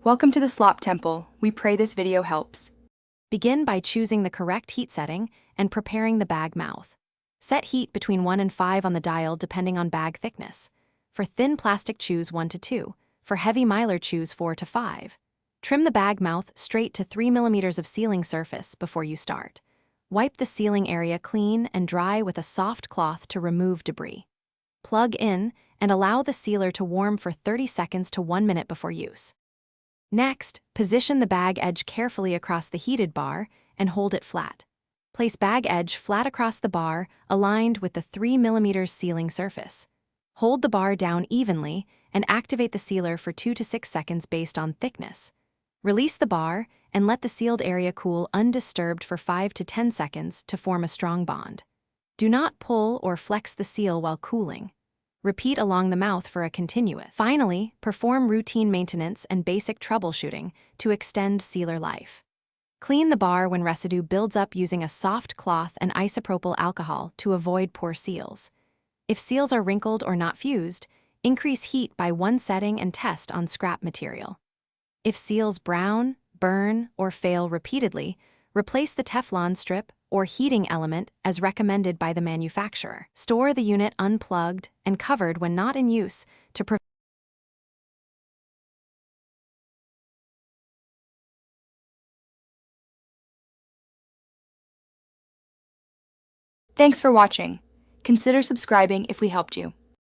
Welcome to the Slop Temple. We pray this video helps. Begin by choosing the correct heat setting and preparing the bag mouth. Set heat between 1 and 5 on the dial depending on bag thickness. For thin plastic, choose 1 to 2. For heavy mylar, choose 4 to 5. Trim the bag mouth straight to 3 mm of sealing surface before you start. Wipe the sealing area clean and dry with a soft cloth to remove debris. Plug in and allow the sealer to warm for 30 seconds to 1 minute before use. Next, position the bag edge carefully across the heated bar and hold it flat. Place bag edge flat across the bar, aligned with the 3 mm sealing surface. Hold the bar down evenly and activate the sealer for 2 to 6 seconds based on thickness. Release the bar and let the sealed area cool undisturbed for 5 to 10 seconds to form a strong bond. Do not pull or flex the seal while cooling. Repeat along the mouth for a continuous. Finally, perform routine maintenance and basic troubleshooting to extend sealer life. Clean the bar when residue builds up using a soft cloth and isopropyl alcohol to avoid poor seals. If seals are wrinkled or not fused, increase heat by 1 setting and test on scrap material. If seals brown, burn, or fail repeatedly, replace the Teflon strip or heating element as recommended by the manufacturer. Store the unit unplugged and covered when not in use to prevent. Thanks for watching. Consider subscribing if we helped you.